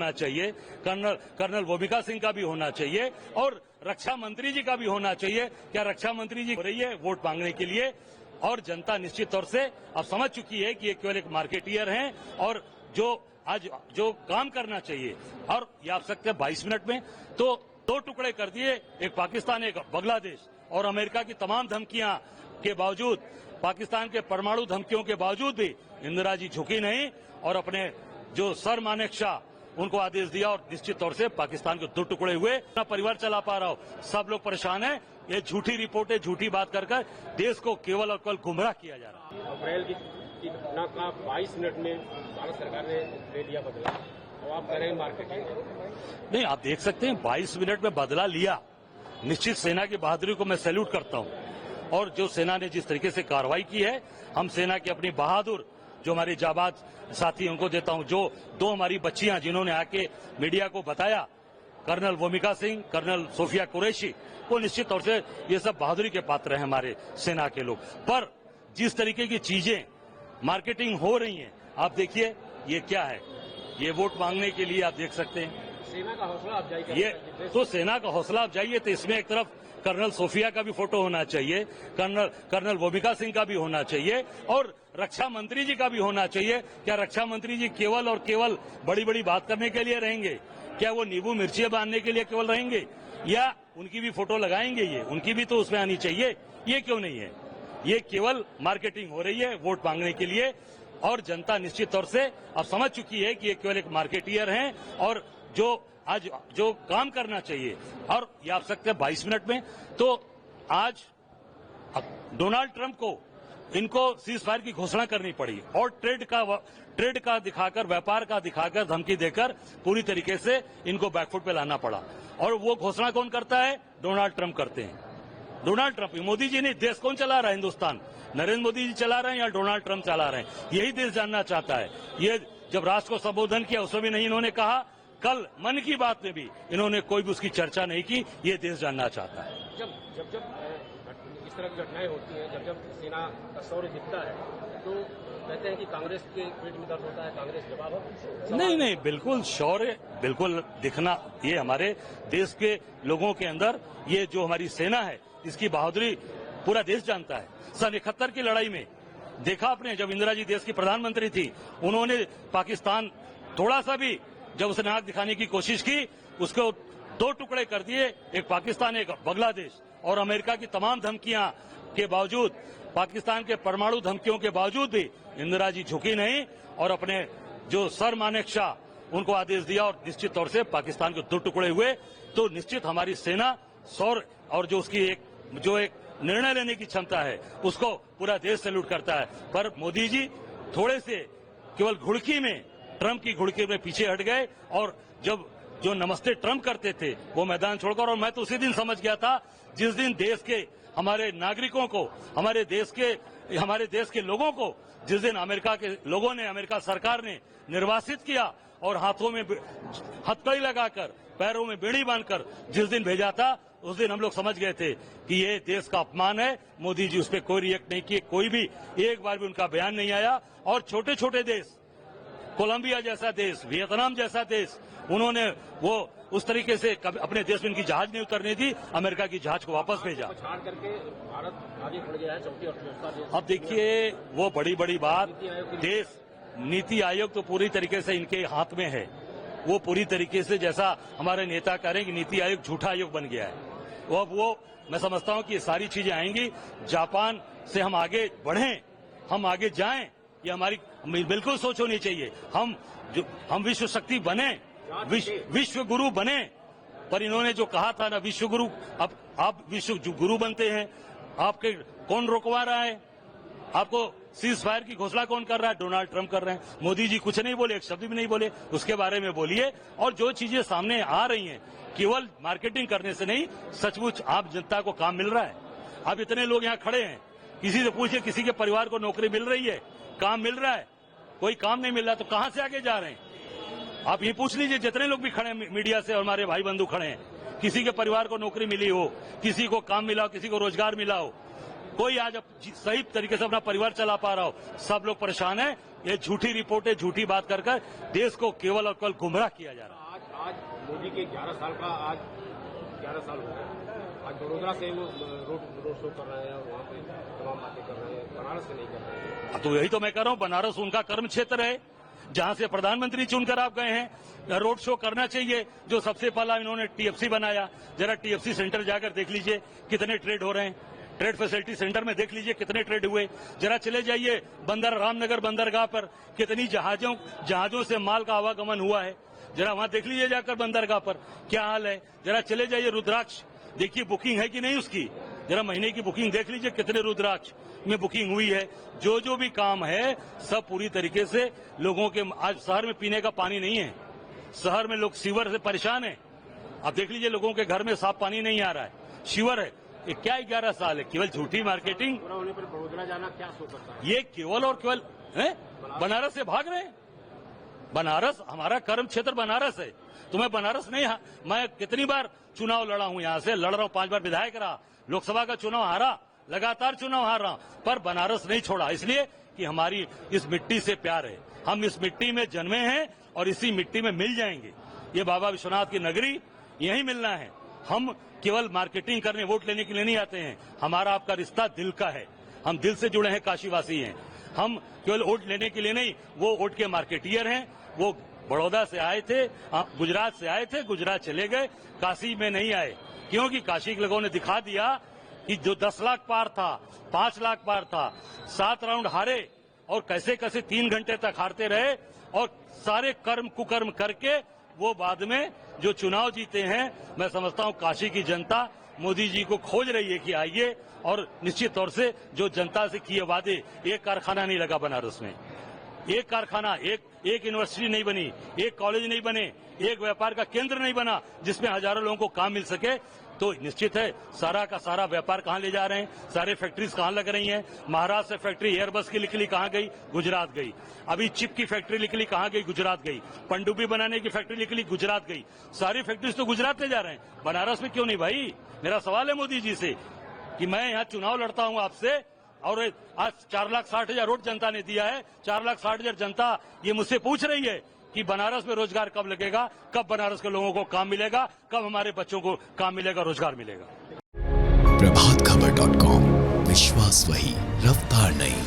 होना चाहिए, कर्नल भूमिका सिंह का भी होना चाहिए और रक्षा मंत्री जी का भी होना चाहिए। क्या रक्षा मंत्री जी हो रही है वोट मांगने के लिए, और जनता निश्चित तौर से अब समझ चुकी है कि ये केवल एक मार्केटियर हैं और जो काम करना चाहिए। और ये आप सकते हैं 22 मिनट में तो 2 टुकड़े कर दिए, एक पाकिस्तान एक बांग्लादेश, और अमेरिका की तमाम धमकियां के बावजूद, पाकिस्तान के परमाणु धमकियों के बावजूद भी इंदिरा जी झुकी नहीं और अपने जो सर मानेक शाह उनको आदेश दिया और निश्चित तौर से पाकिस्तान के 2 टुकड़े हुए। अपना परिवार चला पा रहा हो, सब लोग परेशान हैं। ये झूठी रिपोर्टें, झूठी बात कर देश को केवल और केवल गुमराह किया जा रहा है। अप्रैल की घटना का 22 मिनट में भारत सरकार ने ले लिया बदला, और आप कह रहे हैं मार्केटिंग नहीं। आप देख सकते हैं 22 मिनट में बदला लिया। निश्चित सेना की बहादुरी को मैं सैल्यूट करता हूं, और जो सेना ने जिस तरीके से कार्रवाई की है, हम सेना की अपनी बहादुर जो हमारे जाबाज साथी उनको देता हूं। जो 2 हमारी बच्चियां जिन्होंने आके मीडिया को बताया, कर्नल भूमिका सिंह, कर्नल सोफिया कुरैशी, वो निश्चित तौर से ये सब बहादुरी के पात्र हैं हमारे सेना के लोग। पर जिस तरीके की चीजें मार्केटिंग हो रही हैं, आप देखिए ये क्या है। ये वोट मांगने के लिए आप देख सकते हैं सेना का हौसला अफजाई, ये तो सेना का हौसला अफजाई है। तो इसमें एक तरफ कर्नल सोफिया का भी फोटो होना चाहिए, कर्नल भूमिका सिंह का भी होना चाहिए और रक्षा मंत्री जी का भी होना चाहिए। क्या रक्षा मंत्री जी केवल और केवल बड़ी बड़ी बात करने के लिए रहेंगे? क्या वो नींबू मिर्ची बांधने के लिए केवल रहेंगे, या उनकी भी फोटो लगाएंगे? ये उनकी भी तो उसमें आनी चाहिए। ये क्यों नहीं है? ये केवल मार्केटिंग हो रही है वोट मांगने के लिए, और जनता निश्चित तौर से अब समझ चुकी है कि ये केवल एक मार्केटियर हैं और जो काम करना चाहिए। और ये आप सकते हैं 22 मिनट में तो आज डोनाल्ड ट्रंप को इनको सीज फायर की घोषणा करनी पड़ी, और ट्रेड का दिखाकर, व्यापार का दिखाकर, धमकी देकर पूरी तरीके से इनको बैकफुट पे लाना पड़ा। और वो घोषणा कौन करता है? डोनाल्ड ट्रंप करते हैं। डोनाल्ड ट्रंप, मोदी जी नहीं। देश कौन चला रहा है? हिंदुस्तान नरेंद्र मोदी जी चला रहे हैं या डोनाल्ड ट्रंप चला रहे हैं? यही देश जानना चाहता है। ये जब राष्ट्र को संबोधन किया उसमें भी नहीं इन्होंने कहा, कल मन की बात में भी इन्होंने कोई भी उसकी चर्चा नहीं की। ये देश जानना चाहता है। जब इस तरह की घटनाएं होती हैं, जब सेना का शौर्य दिखता है, तो कहते हैं कि कांग्रेस के पेट में दर्द होता है, कांग्रेस जवाब नहीं, बिल्कुल शौर्य बिल्कुल दिखना, ये हमारे देश के लोगों के अंदर, ये जो हमारी सेना है इसकी बहादुरी पूरा देश जानता है। सन 71 की लड़ाई में देखा आपने, जब इंदिरा जी देश की प्रधानमंत्री थी, उन्होंने पाकिस्तान थोड़ा सा भी जब उसने आंख दिखाने की कोशिश की, उसको 2 टुकड़े कर दिए, एक पाकिस्तान एक बांग्लादेश, और अमेरिका की तमाम धमकियां के बावजूद, पाकिस्तान के परमाणु धमकियों के बावजूद भी इंदिरा जी झुकी नहीं और अपने जो सर मानेक शाह उनको आदेश दिया और निश्चित तौर से पाकिस्तान के 2 टुकड़े हुए। तो निश्चित हमारी सेना शौर्य और जो उसकी एक निर्णय लेने की क्षमता है उसको पूरा देश सैल्यूट करता है। पर मोदी जी थोड़े से केवल घुड़की में, ट्रंप की घुड़की में पीछे हट गए, और जब जो नमस्ते ट्रंप करते थे वो मैदान छोड़कर, और मैं तो उसी दिन समझ गया था जिस दिन देश के हमारे नागरिकों को, हमारे देश के लोगों को जिस दिन अमेरिका के लोगों ने, अमेरिका सरकार ने निर्वासित किया और हाथों में हथकड़ी लगाकर, पैरों में बेड़ी बांधकर जिस दिन भेजा था, उस दिन हम लोग समझ गए थे कि ये देश का अपमान है। मोदी जी उस पर कोई रिएक्ट नहीं किए, कोई भी एक बार भी उनका बयान नहीं आया। और छोटे छोटे देश, कोलंबिया जैसा देश, वियतनाम जैसा देश, उन्होंने वो उस तरीके से अपने देश में इनकी जहाज नहीं उतरने दी, अमेरिका की जहाज को वापस भेजा। छाड़ करके भारत आगे बढ़ गया है, चौथी अर्थव्यवस्था। अब देखिए वो बड़ी बात, देश नीति आयोग तो पूरी तरीके से इनके हाथ में है। वो पूरी तरीके से, जैसा हमारे नेता कह रहे हैं कि नीति आयोग झूठा आयोग बन गया है, वो मैं समझता हूं कि ये सारी चीजें आएंगी। जापान से हम आगे बढ़ें, हम आगे जाएं, ये हमारी बिल्कुल सोच होनी चाहिए। हम विश्व शक्ति बने, विश्व गुरु बने। पर इन्होंने जो कहा था ना, विश्व गुरु, अब आप विश्व गुरु बनते हैं, आपके कौन रोकवा रहा है? आपको सीज फायर की घोषणा कौन कर रहा है? डोनाल्ड ट्रंप कर रहे हैं। मोदी जी कुछ नहीं बोले, एक शब्द भी नहीं बोले, उसके बारे में बोलिए। और जो चीजें सामने आ रही हैं, केवल मार्केटिंग करने से नहीं, सचमुच आप जनता को काम मिल रहा है। अब इतने लोग यहाँ खड़े हैं, किसी से पूछिए, किसी के परिवार को नौकरी मिल रही है, काम मिल रहा है? कोई काम नहीं मिल रहा, तो कहां से आगे जा रहे हैं? आप ये पूछ लीजिए, जितने लोग भी खड़े हैं मीडिया से और हमारे भाई बंधु खड़े हैं, किसी के परिवार को नौकरी मिली हो, किसी को काम मिला हो, किसी को रोजगार मिला हो, कोई आज सही तरीके से अपना परिवार चला पा रहा हो? सब लोग परेशान हैं। ये झूठी रिपोर्टें, झूठी बात कर कर देश को केवल और केवल गुमराह किया जा रहा है। आज मोदी के 11 साल का आज 11 साल हो गए। आज बड़ोदरा से वो रोड शो कर रहे हैं और वहाँ पे तमाम बातें कर रहे हैं, बनारस से नहीं कर रहे हैं। तो यही तो मैं कह रहा हूँ, बनारस उनका कर्म क्षेत्र है, जहां से प्रधानमंत्री चुनकर आप गए हैं। रोड शो करना चाहिए। जो सबसे पहला इन्होंने टीएफसी बनाया, जरा टीएफसी सेंटर जाकर देख लीजिए कितने ट्रेड हो रहे हैं। ट्रेड फैसिलिटी सेंटर में देख लीजिए कितने ट्रेड हुए। जरा चले जाइए रामनगर बंदरगाह पर कितनी जहाजों से माल का आवागमन हुआ है। जरा वहां देख लीजिए जाकर बंदरगाह पर क्या हाल है। जरा चले जाइए रुद्राक्ष, देखिए बुकिंग है कि नहीं उसकी। जरा महीने की बुकिंग देख लीजिए कितने रुद्राक्ष में बुकिंग हुई है। जो भी काम है सब पूरी तरीके से लोगों के। आज शहर में पीने का पानी नहीं है, शहर में लोग सीवर से परेशान है। आप देख लीजिए लोगों के घर में साफ पानी नहीं आ रहा है, सीवर है। ये क्या 11 साल है, केवल झूठी मार्केटिंग। पूरा होने पर बड़ोदरा जाना क्या सो सकता है? ये केवल और केवल बनारस से भाग रहे हैं। बनारस हमारा कर्म क्षेत्र बनारस है, तो मैं बनारस नहीं। मैं कितनी बार चुनाव लड़ा हूं, यहां से लड़ रहा हूं, 5 बार विधायक रहा, लोकसभा का चुनाव हारा, लगातार चुनाव हार रहा हूं, पर बनारस नहीं छोड़ा। इसलिए कि हमारी इस मिट्टी से प्यार है। हम इस मिट्टी में जन्मे हैं और इसी मिट्टी में मिल जाएंगे। ये बाबा विश्वनाथ की नगरी, यहीं मिलना है। हम केवल मार्केटिंग करने, वोट लेने के लिए नहीं आते हैं। हमारा आपका रिश्ता दिल का है, हम दिल से जुड़े हैं, काशीवासी हैं। हम केवल वोट लेने के लिए नहीं, वो वोट के मार्केटियर हैं। वो बड़ौदा से आए थे, गुजरात से आए थे, गुजरात चले गए, काशी में नहीं आए। क्योंकि काशी के लोगों ने दिखा दिया कि जो 10 लाख पार था, 5 लाख पार था, 7 राउंड हारे और कैसे कैसे 3 घंटे तक हारते रहे और सारे कर्म कुकर्म करके वो बाद में जो चुनाव जीते हैं। मैं समझता हूं काशी की जनता मोदी जी को खोज रही है कि आइए, और निश्चित तौर से जो जनता से किए वादे, एक कारखाना नहीं लगा बनारस में, एक कारखाना, एक यूनिवर्सिटी नहीं बनी, एक कॉलेज नहीं बने, एक व्यापार का केंद्र नहीं बना जिसमें हजारों लोगों को काम मिल सके। तो निश्चित है सारा का सारा व्यापार कहां ले जा रहे हैं, सारे फैक्ट्रीज कहां लग रही हैं। महाराष्ट्र से फैक्ट्री एयरबस की निकली, कहां गई? गुजरात गई। अभी चिप की फैक्ट्री निकली, कहां गई? गुजरात गई। पनडुब्बी बनाने की फैक्ट्री निकली, गुजरात गई। सारी फैक्ट्रीज तो गुजरात ले जा रहे हैं, बनारस में क्यों नहीं भाई? मेरा सवाल है मोदी जी से कि मैं यहाँ चुनाव लड़ता हूं आपसे, और आज 4,60,000 वोट जनता ने दिया है। 4,60,000 जनता ये मुझसे पूछ रही है कि बनारस में रोजगार कब लगेगा, कब बनारस के लोगों को काम मिलेगा, कब हमारे बच्चों को काम मिलेगा, रोजगार मिलेगा। प्रभातखबर.com, विश्वास वही, रफ्तार नहीं।